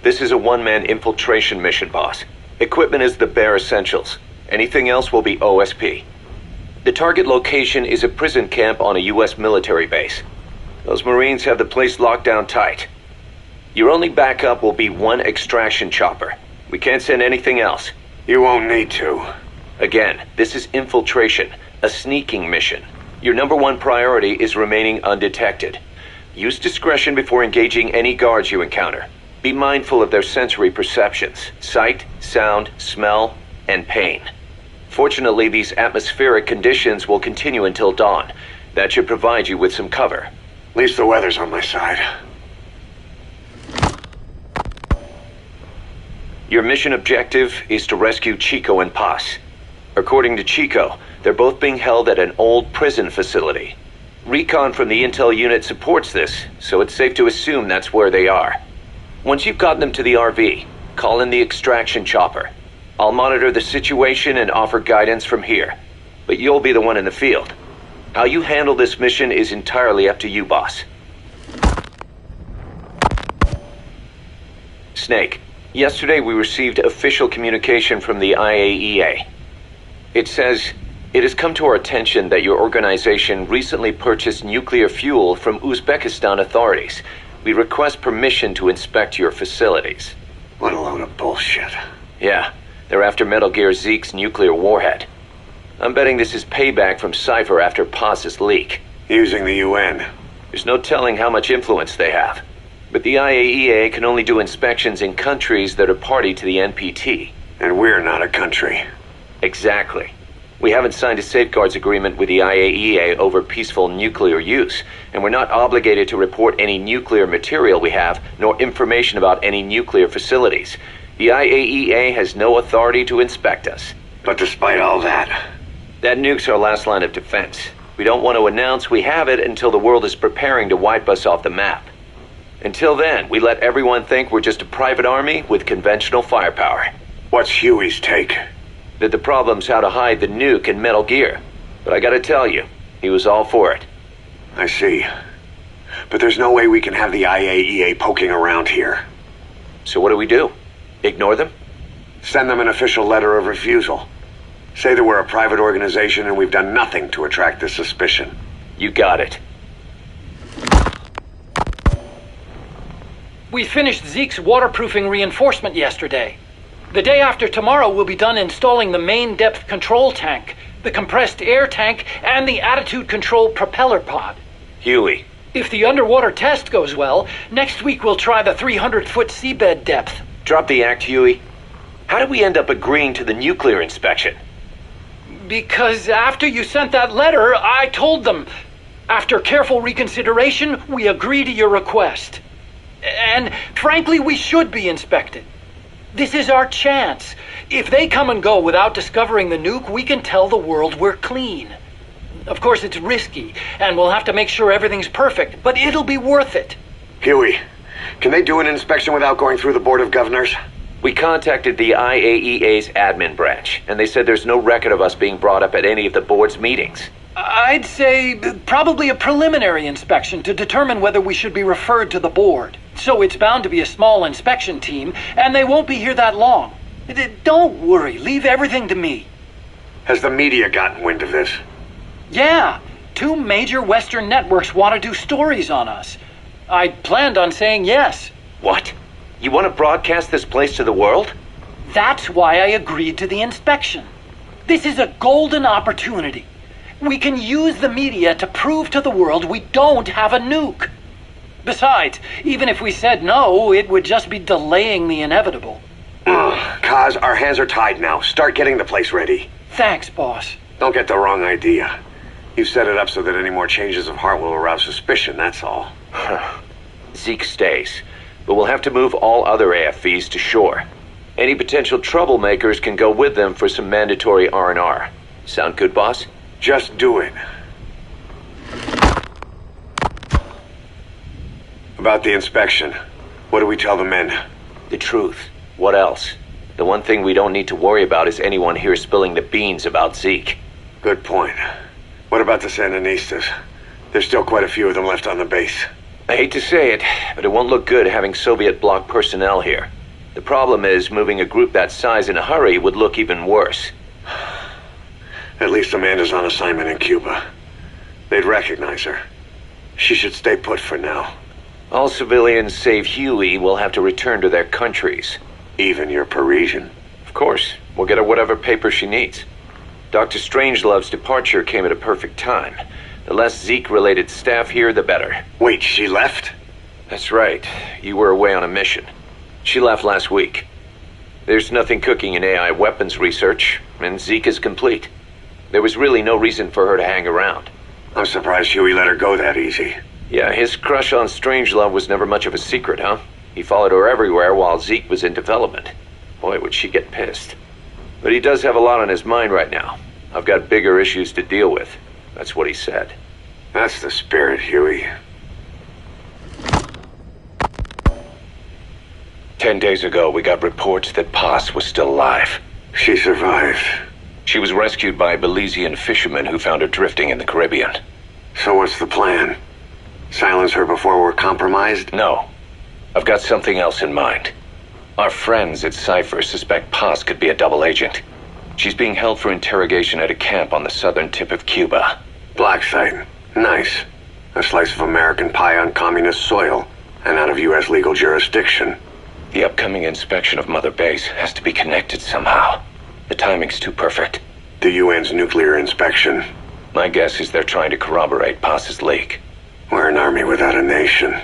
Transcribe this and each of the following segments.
This is a one-man infiltration mission, boss. Equipment is the bare essentials. Anything else will be OSP. The target location is a prison camp on a U.S. military base. Those Marines have the place locked down tight. Your only backup will be one extraction chopper. We can't send anything else. You won't need to. Again, this is infiltration, a sneaking mission. Your number one priority is remaining undetected. Use discretion before engaging any guards you encounter. Be mindful of their sensory perceptions: sight, sound, smell, and pain. Fortunately, these atmospheric conditions will continue until dawn. That should provide you with some cover. At least the weather's on my side. Your mission objective is to rescue Chico and Paz. According to Chico, they're both being held at an old prison facility. Recon from the intel unit supports this, so it's safe to assume that's where they are. Once you've gotten them to the RV, call in the extraction chopper. I'll monitor the situation and offer guidance from here, but you'll be the one in the field. How you handle this mission is entirely up to you, boss. Snake, yesterday we received official communication from the IAEA. It says, "It has come to our attention that your organization recently purchased nuclear fuel from Uzbekistan authorities. We request permission to inspect your facilities." What a load of bullshit. Yeah, they're after Metal Gear Zeke's nuclear warhead. I'm betting this is payback from Cypher after Paz's leak. Using the UN. There's no telling how much influence they have. But the IAEA can only do inspections in countries that are party to the NPT. And we're not a country. Exactly. We haven't signed a safeguards agreement with the IAEA over peaceful nuclear use, and we're not obligated to report any nuclear material we have, nor information about any nuclear facilities. The IAEA has no authority to inspect us. But despite all that... That nuke's our last line of defense. We don't want to announce we have it until the world is preparing to wipe us off the map. Until then, we let everyone think we're just a private army with conventional firepower. What's Huey's take? That the problem's how to hide the nuke in Metal Gear. But I gotta tell you, he was all for it. I see. But there's no way we can have the IAEA poking around here. So what do? Ignore them? Send them an official letter of refusal. Say that we're a private organization and we've done nothing to attract this suspicion. You got it. We finished Zeke's waterproofing reinforcement yesterday. The day after tomorrow, we'll be done installing the main depth control tank, the compressed air tank, and the attitude control propeller pod. Huey. If the underwater test goes well, next week we'll try the 300-foot seabed depth. Drop the act, Huey. How did we end up agreeing to the nuclear inspection? Because after you sent that letter, I told them. After careful reconsideration, we agree to your request. And frankly, we should be inspected. This is our chance. If they come and go without discovering the nuke, we can tell the world we're clean. Of course, it's risky, and we'll have to make sure everything's perfect, but it'll be worth it. Huey, can they do an inspection without going through the Board of Governors? We contacted the IAEA's admin branch, and they said there's no record of us being brought up at any of the board's meetings. I'd say probably a preliminary inspection to determine whether we should be referred to the board. So it's bound to be a small inspection team, and they won't be here that long. Don't worry, leave everything to me. Has the media gotten wind of this? Yeah, 2 major Western networks want to do stories on us. I planned on saying yes. What? You want to broadcast this place to the world? That's why I agreed to the inspection. This is a golden opportunity. We can use the media to prove to the world we don't have a nuke. Besides, even if we said no, it would just be delaying the inevitable. Kaz, our hands are tied now. Start getting the place ready. Thanks, boss. Don't get the wrong idea. You set it up so that any more changes of heart will arouse suspicion, that's all. Zeke stays, but we'll have to move all other AFVs to shore. Any potential troublemakers can go with them for some mandatory R&R. Sound good, boss? Just do it. About the inspection, what do we tell the men? The truth. What else? The one thing we don't need to worry about is anyone here spilling the beans about Zeke. Good point. What about the Sandinistas? There's still quite a few of them left on the base. I hate to say it, but it won't look good having Soviet bloc personnel here. The problem is, moving a group that size in a hurry would look even worse. At least Amanda's on assignment in Cuba. They'd recognize her. She should stay put for now. All civilians save Huey will have to return to their countries. Even your Parisian? Of course. We'll get her whatever paper she needs. Dr. Strangelove's departure came at a perfect time. The less Zeke-related staff here, the better. Wait, she left? That's right. You were away on a mission. She left last week. There's nothing cooking in AI weapons research, and Zeke is complete. There was really no reason for her to hang around. I'm surprised Huey let her go that easy. Yeah, his crush on Strangelove was never much of a secret, huh? He followed her everywhere while Zeke was in development. Boy, would she get pissed. But he does have a lot on his mind right now. I've got bigger issues to deal with. That's what he said. That's the spirit, Huey. 10 days ago, we got reports that Paz was still alive. She survived. She was rescued by Belizean fishermen who found her drifting in the Caribbean. So what's the plan? Silence her before we're compromised? No. I've got something else in mind. Our friends at Cypher suspect Paz could be a double agent. She's being held for interrogation at a camp on the southern tip of Cuba. Black site. Nice. A slice of American pie on communist soil, and out of U.S. legal jurisdiction. The upcoming inspection of Mother Base has to be connected somehow. The timing's too perfect. The UN's nuclear inspection. My guess is they're trying to corroborate Paz's leak. We're an army without a nation.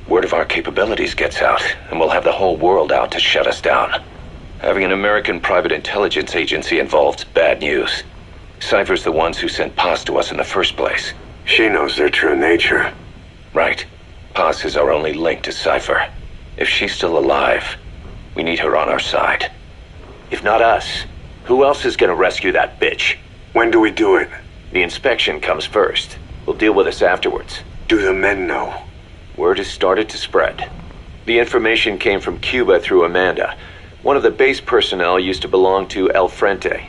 Word of our capabilities gets out, and we'll have the whole world out to shut us down. Having an American private intelligence agency involved's bad news. Cypher's the ones who sent Paz to us in the first place. She knows their true nature. Right. Paz is our only link to Cypher. If she's still alive, we need her on our side. If not us, who else is gonna rescue that bitch? When do we do it? The inspection comes first. We'll deal with us afterwards. Do the men know? Word has started to spread. The information came from Cuba through Amanda. One of the base personnel used to belong to El Frente.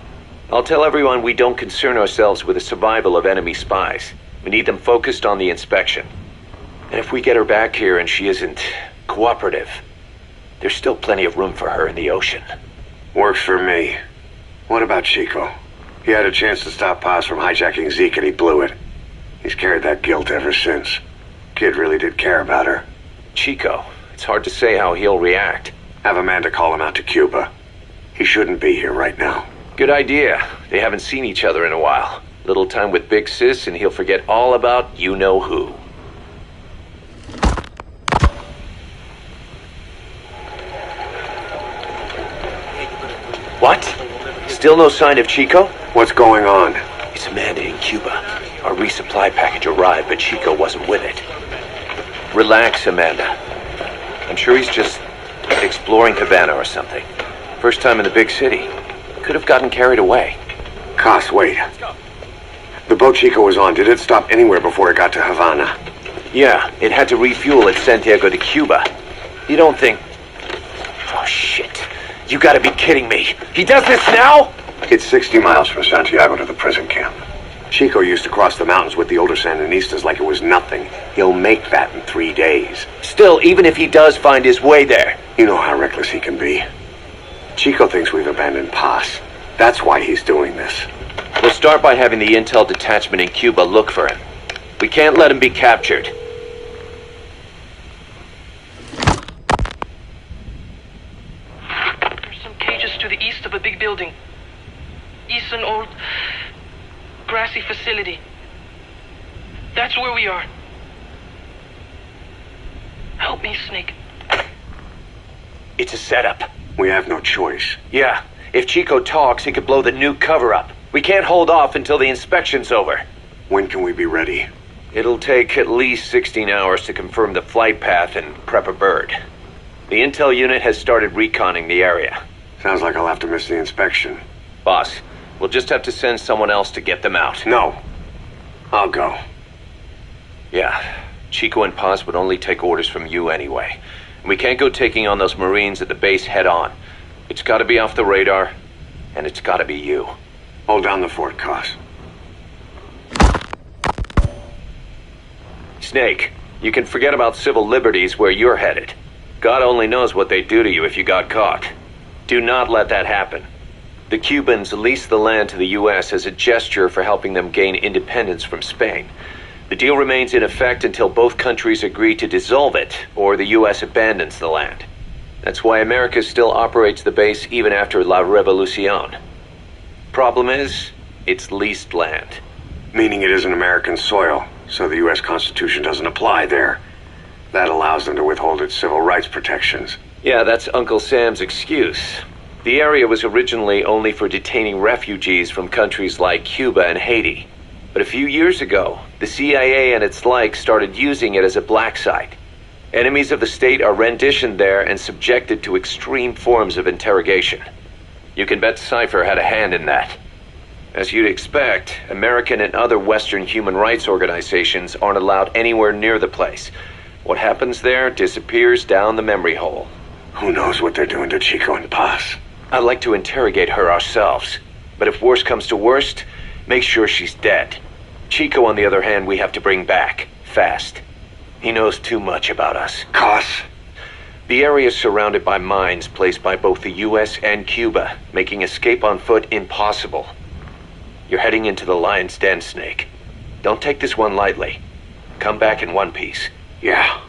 I'll tell everyone we don't concern ourselves with the survival of enemy spies. We need them focused on the inspection. And if we get her back here and she isn't cooperative, there's still plenty of room for her in the ocean. Works for me. What about Chico? He had a chance to stop Paz from hijacking Zeke and he blew it. He's carried that guilt ever since. Kid really did care about her. Chico, it's hard to say how he'll react. Have Amanda call him out to Cuba. He shouldn't be here right now. Good idea. They haven't seen each other in a while. Little time with Big Sis and he'll forget all about you-know-who. What? Still no sign of Chico? What's going on? It's Amanda in Cuba. Our resupply package arrived, but Chico wasn't with it. Relax, Amanda. I'm sure he's just exploring Havana or something. First time in the big city. Could have gotten carried away. Cass, wait. The boat Chico was on, did it stop anywhere before it got to Havana? Yeah, it had to refuel at Santiago de Cuba. You don't think... Oh, shit. You gotta be kidding me. He does this now? It's 60 miles from Santiago to the prison camp. Chico used to cross the mountains with the older Sandinistas like it was nothing. He'll make that in 3 days. Still, even if he does find his way there... You know how reckless he can be. Chico thinks we've abandoned Paz. That's why he's doing this. We'll start by having the intel detachment in Cuba look for him. We can't let him be captured. There's some cages to the east of a big building. East an old grassy facility. That's where we are. Help me, Snake. It's a setup. We have no choice. Yeah, if Chico talks, he could blow the new cover up. We can't hold off until the inspection's over. When can we be ready? It'll take at least 16 hours to confirm the flight path and prep a bird. The intel unit has started reconning the area. Sounds like I'll have to miss the inspection. Boss, we'll just have to send someone else to get them out. No. I'll go. Yeah, Chico and Paz would only take orders from you anyway. We can't go taking on those Marines at the base head on. It's gotta be off the radar, and it's gotta be you. Hold down the fort, Cass. Snake, You can forget about civil liberties where you're headed. God only knows what they'd do to you if you got caught. Do not let that happen. The Cubans leased the land to the U.S. as a gesture for helping them gain independence from Spain. The deal remains in effect until both countries agree to dissolve it, or the U.S. abandons the land. That's why America still operates the base even after La Revolucion. Problem is, it's leased land. Meaning it isn't American soil, so the U.S. Constitution doesn't apply there. That allows them to withhold its civil rights protections. Yeah, that's Uncle Sam's excuse. The area was originally only for detaining refugees from countries like Cuba and Haiti. But a few years ago, the CIA and its like started using it as a black site. Enemies of the state are renditioned there and subjected to extreme forms of interrogation. You can bet Cypher had a hand in that. As you'd expect, American and other Western human rights organizations aren't allowed anywhere near the place. What happens there disappears down the memory hole. Who knows what they're doing to Chico and Paz? I'd like to interrogate her ourselves. But if worst comes to worst, make sure she's dead. Chico, on the other hand, we have to bring back. Fast. He knows too much about us. Cos? The area is surrounded by mines placed by both the U.S. and Cuba, making escape on foot impossible. You're heading into the Lion's Den, Snake. Don't take this one lightly. Come back in one piece. Yeah.